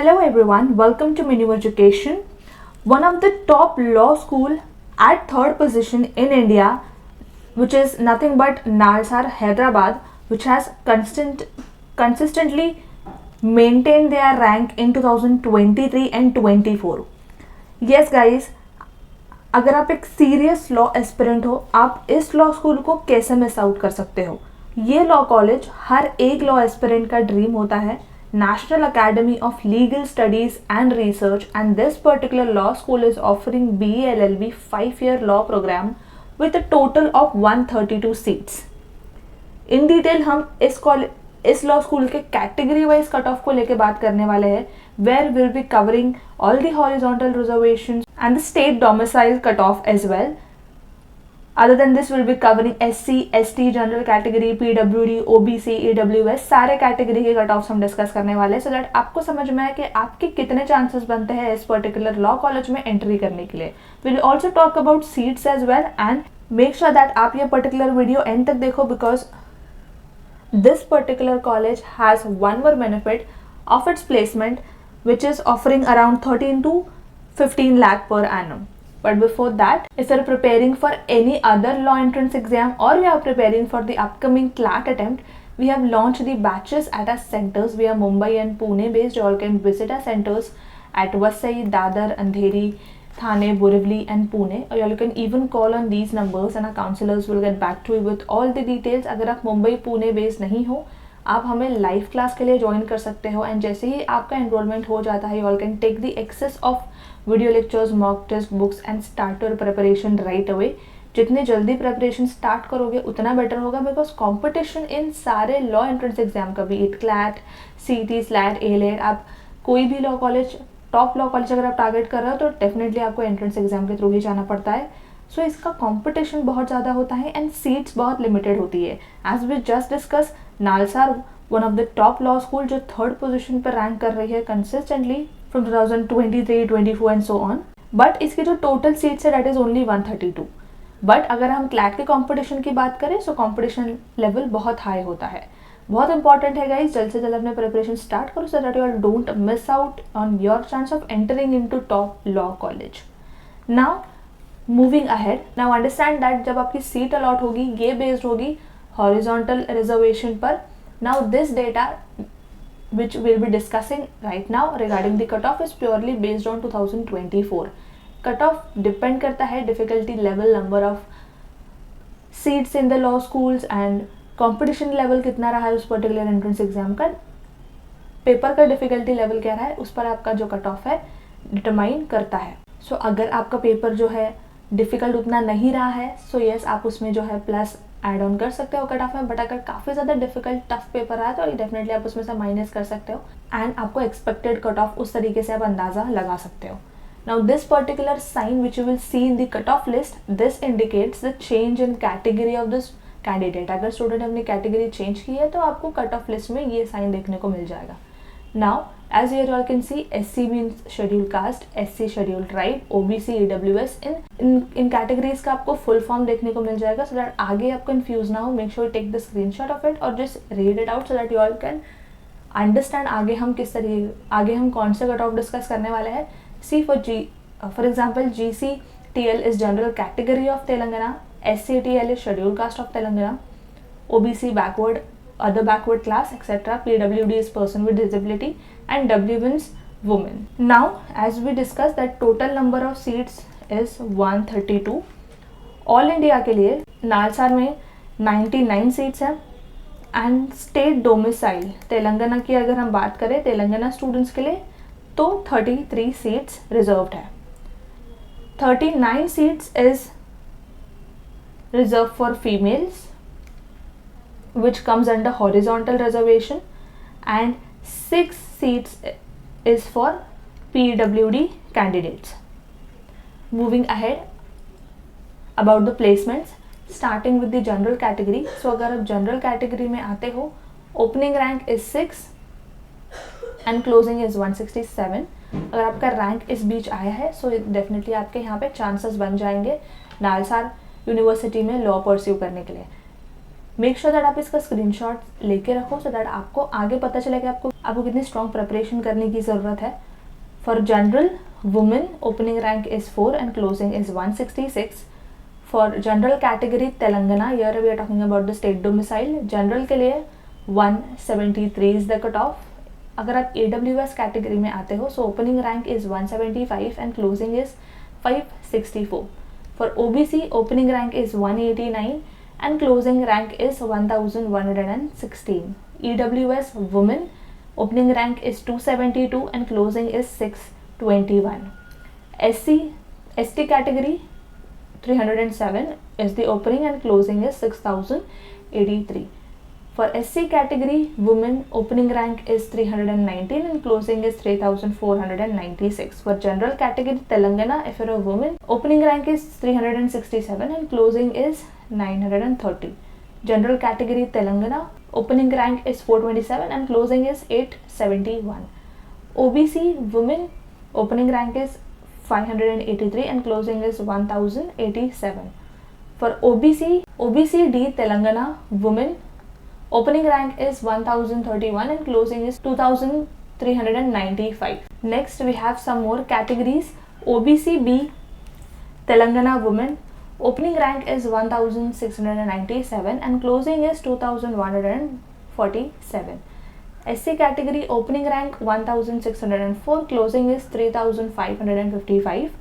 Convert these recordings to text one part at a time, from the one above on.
Hello everyone, welcome to Minu Education. One of the top law school at third position in India, which is nothing but Nalsar, Hyderabad, which has consistently maintained their rank in 2023 and 24. Yes guys, अगर आप एक serious law aspirant हो, आप इस law school को कैसे miss out कर सकते हो। ये लॉ कॉलेज हर एक लॉ एस्पिरेंट का ड्रीम होता है, National Academy of Legal Studies and Research, and this particular law school is offering BA LLB 5-year law program with a total of 132 seats. In detail हम इस law school के category wise cut off को लेके बात करने वाले हैं, where we'll be covering all the horizontal reservations and the state domicile cut off as well. Other than this, we'll be covering SC, ST, general category, PWD, OBC, EWS, सारे category के cut offs हम discuss करने वाले हैं, so that आपको समझ में आए कि आपके कितने चांसेस बनते हैं इस पर्टिकुलर लॉ कॉलेज में एंट्री करने के लिए. Will also talk about seats as well and make sure that आप ये पर्टिकुलर वीडियो एंड तक देखो, because this particular college has one more benefit of its placement, which is offering around 13 to 15 lakh per annum. But before that, if you're preparing for any other law entrance exam or you are preparing for the upcoming CLAT attempt, we have launched the batches at our centers. We are Mumbai and Pune based. You all can visit our centers at Vasai, Dadar, Andheri, Thane, Borivali and Pune, or you can even call on these numbers and our counselors will get back to you with all the details. अगर आप Mumbai Pune based नहीं हो, आप हमें live class के लिए join कर सकते हो, एंड जैसे ही आपका एनरोलमेंट हो जाता है, you all can take the access of video lectures, mock test books and start your preparation right away. जितने जल्दी प्रिपरेशन स्टार्ट करोगे उतना बेटर होगा, बिकॉज कॉम्पिटिशन इन सारे लॉ एंट्रेंस एग्जाम का भी, इट क्लैट, CT, स्लैट, A-लेट, आप कोई भी law college, top law college अगर आप टारगेट कर रहे हो तो डेफिनेटली आपको एंट्रेंस एग्जाम के थ्रू ही जाना पड़ता है. सो इसका कंपटीशन बहुत ज़्यादा होता है एंड सीट्स बहुत लिमिटेड होती है. As we just discuss, NALSAR one of the top law school जो थर्ड पोजीशन पर रैंक कर रही है consistently from 2023, 24 and so on. But इसकी जो टोटल सीट्स है दैट इज ओनली 132. बट अगर हम क्लैट के कॉम्पिटिशन की बात करें सो कॉम्पिटिशन लेवल बहुत हाई होता है. बहुत इंपॉर्टेंट है गाइज, जल्द से जल्द अपने प्रिपरेशन स्टार्ट करो सो that you all don't miss out on your chance of entering into top law college. Now moving ahead, now understand that जब आपकी सीट अलॉट होगी ये बेस्ड होगी हॉरिजॉन्टल रिजर्वेशन पर. Now this data which we'll be discussing right now regarding the cutoff is purely based on 2024. Cutoff depend करता है difficulty level, number of seats in the law schools and competition level कितना रहा है उस particular entrance exam का, paper का difficulty level क्या रहा है, उस पर आपका जो कट ऑफ है डिटरमाइन करता है. सो अगर आपका पेपर जो है डिफिकल्ट उतना नहीं रहा है सो यस आप उसमें जो है प्लस ऐड ऑन कर सकते हो कट ऑफ में. बट अगर काफ़ी ज़्यादा डिफिकल्ट टफ पेपर रहा है तो डेफिनेटली आप उसमें से माइनस कर सकते हो एंड आपको एक्सपेक्टेड कट ऑफ उस तरीके से आप अंदाज़ा लगा सकते हो. Now this particular sign which you will see in the cutoff list, this indicates the change in category of this candidate. अगर स्टूडेंट ने अपनी कैटेगरी चेंज की है तो आपको कट ऑफ लिस्ट में ये साइन देखने को मिल जाएगा. Now as your all can see, SC means schedule caste, SC schedule tribe, OBC, EWS, इन कैटेगरीज का आपको फुल फॉर्म देखने को मिल जाएगा सो दैट आगे आप कंफ्यूज ना हो. Make sure take the screenshot of it और just read it out so that you all can understand आगे हम कौन से कट ऑफ डिस्कस करने वाले हैं. See for example GCTL is general category of Telangana, SCTL is scheduled caste of Telangana, OBC backward, other backward class, etc. PWD is person with disability and W means woman. Now as we discussed that total number of seats is 132. All India के लिए नालसार में 99 seats हैं and state domicile Telangana की अगर हम बात करें Telangana students के लिए तो 33 सीट्स रिजर्व्ड है. 39 seats is reserved for females which comes under horizontal reservation and 6 seats is for PWD candidates. Moving ahead about the placements, starting with the general category. So अगर आप general category में आते हो, opening rank is 6 and closing is 167. अगर आपका rank इस बीच आया है सो डेफिनेटली आपके यहाँ पे चांसेस बन जाएंगे नालसार यूनिवर्सिटी में लॉ परस्यू करने के लिए. मेक श्योर दैट आप इसका स्क्रीनशॉट लेके रखो सो दैट आपको आगे पता चले कि आपको कितनी स्ट्रॉन्ग प्रिपरेशन करने की ज़रूरत है. For general women opening rank is 4 and closing is 166. For general category Telangana, here we are talking about the state domicile, general के लिए 173 इज़ द कट ऑफ. अगर आप AWS कैटेगरी में आते हो so opening rank is 175 and closing is 564. For OBC opening rank is 189 and closing rank is 1116. EWS women opening rank is 272 and closing is 621. ST category 307 is the opening and closing is 6083. For SC category women opening rank is 319 and closing is 3496. For general category Telangana, if you're a woman, opening rank is 367 and closing is 930. General category Telangana, opening rank is 427 and closing is 871. OBC women, opening rank is 583 and closing is 1087. For OBCD Telangana women, opening rank is 1031 and closing is 2395. Next we have some more categories. OBCB Telangana women, opening rank is 1697 and closing is 2147. SC category opening rank 1604, closing is 3555.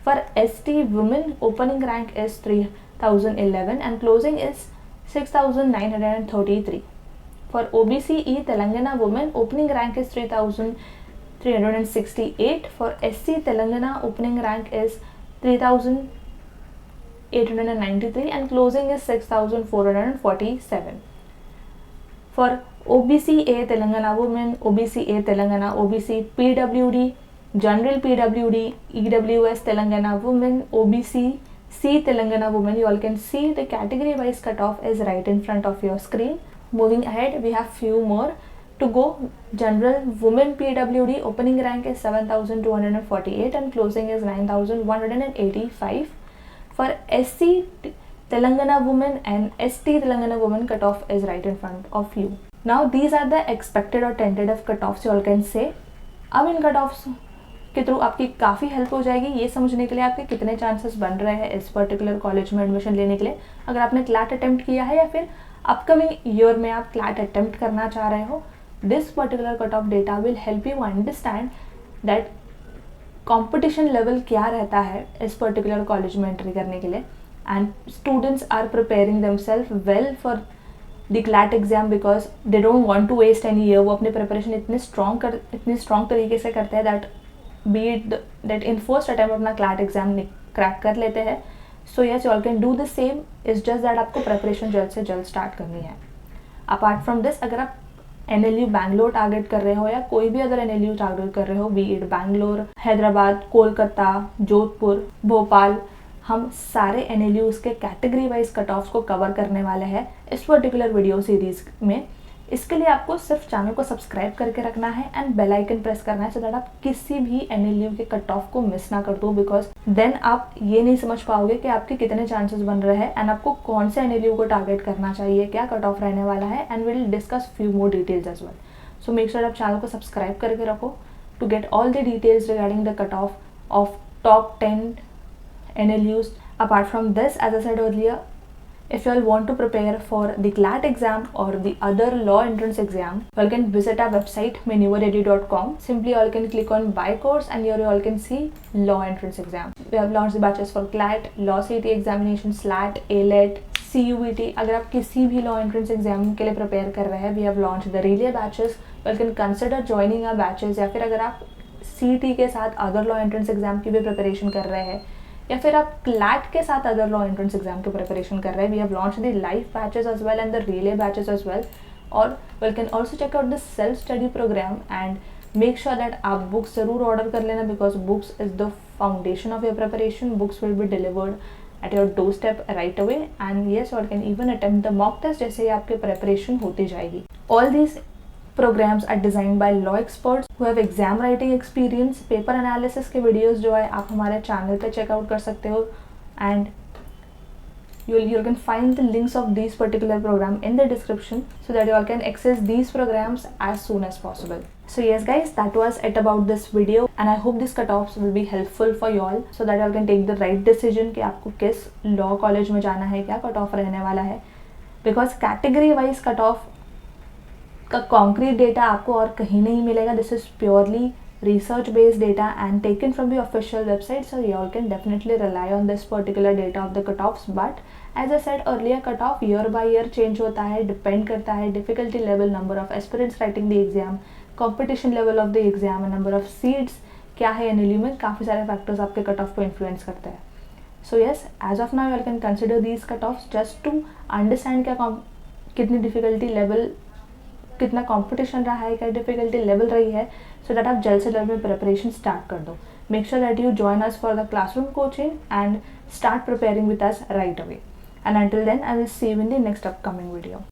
For ST women opening rank is 3011 and closing is 6933. For OBCE Telangana women opening rank is 3368. For SC Telangana opening rank is 3893 and closing is 6447. For OBCA Telangana women, OBCA Telangana, OBC PWD, General PWD, EWS Telangana women, OBC C Telangana women, you all can see the category wise cutoff is right in front of your screen. Moving ahead, we have few more to go. General women PWD opening rank is 7248 and closing is 9185. For SC Telangana women and ST Telangana women, cutoff is right in front of you. Now these are the expected or tentative cutoffs you all can say. अब इन cutoffs के through आपकी काफ़ी help हो जाएगी ये समझने के लिए आपके कितने चांसेस बन रहे हैं इस पर्टिकुलर कॉलेज में एडमिशन लेने के लिए. अगर आपने क्लैट अटेम्प्ट किया है या फिर अपकमिंग ईयर में आप क्लैट अटेम्प्ट करना चाह रहे हो, this particular cut off data will help you understand that competition level क्या रहता है इस पर्टिकुलर कॉलेज में एंट्री करने के लिए. And students are preparing themselves well for the CLAT exam because they don't want to waste any year. वो अपने प्रिपरेशन इतनी स्ट्रॉन्ग तरीके से करते हैं that be it that in first attempt अपना क्लैट एग्जाम क्रैक कर लेते हैं. So yes you all can do the same, it's just that आपको प्रिपरेशन जल्द से जल्द स्टार्ट करनी है. अपार्ट फ्रॉम दिस, अगर आप NLU बैंगलोर टारगेट कर रहे हो या कोई भी अदर NLU टारगेट कर रहे हो, बी इट बैंगलोर, हैदराबाद, कोलकाता, जोधपुर, भोपाल, हम सारे NLUs के कैटेगरी वाइज कट ऑफ्स को कवर करने वाले हैं इस पर्टिकुलर वीडियो सीरीज में. इसके लिए आपको सिर्फ चैनल को सब्सक्राइब करके रखना है एंड बेल आइकन प्रेस करना है सो दैट आप किसी भी NLU के कट ऑफ को मिस ना कर दो, बिकॉज देन आप ये नहीं समझ पाओगे कि आपके कितने चांसेस बन रहे हैं एंड आपको कौन से NLU को टारगेट करना चाहिए, क्या कट ऑफ रहने वाला है, and will discuss few more details as well. So make sure आप चैनल को सब्सक्राइब करके रखो to get all the details regarding the cut off top 10 NLUs. Apart from this, as I said earlier, if you all want to prepare for the CLAT exam or the other law entrance exam, you all can visit our website manuvaready.com. Simply you all can click on buy course and here you all can see law entrance exam. We have launched the batches for CLAT, law CET examination, SLAT, ALET, CUET. अगर आप किसी भी law entrance exam के लिए prepare कर रहे हैं, we have launched the relay batches. You all can consider joining our batches. या फिर अगर आप CET के साथ other law entrance exam की भी preparation कर रहे हैं या फिर आप क्लैट के साथ अदर लॉ एंट्रेंस एग्जाम की प्रिपरेशन कर रहे हैं, we have launch the live batches as well and the relay batches as well. और we can also check out the self study programme and make sure that आप books जरूर order कर लेना because books is the foundation of your preparation. Books will be delivered at your doorstep right away and yes और can even attempt the mock test जैसे ही आपकी preparation होती जाएगी. All these programs are designed by law experts who have exam writing experience. Paper analysis के videos जो है आप हमारे चैनल पे चेकआउट कर सकते हो and you can find the links of these particular program in the description so that you all can access these programs as soon as possible. So yes guys, that was it about this video and I hope these cutoffs will be helpful for you all so that you all can take the right decision कि आपको किस law college में जाना है, क्या cutoff रहने वाला है, because category wise cutoff का concrete data आपको और कहीं नहीं मिलेगा. This is purely research based data and taken from the official website, so you all can definitely rely on this particular data of the cutoffs. But as I said earlier, cutoff year by year change होता है, depend करता है difficulty level, number of aspirants writing the exam, competition level of the exam, number of seats क्या है NLU में, काफ़ी सारे factors आपके cutoff को influence करते हैं. So yes, as of now you all can consider these cutoffs just to understand क्या कितनी difficulty level, कितना कंपटीशन रहा है, क्या डिफिकल्टी लेवल रही है, सो दैट आप जल्द से जल्द में प्रिपरेशन स्टार्ट कर दो. Make sure that you join us for the classroom coaching and start preparing with us right away. And until then I will see you in the next upcoming video.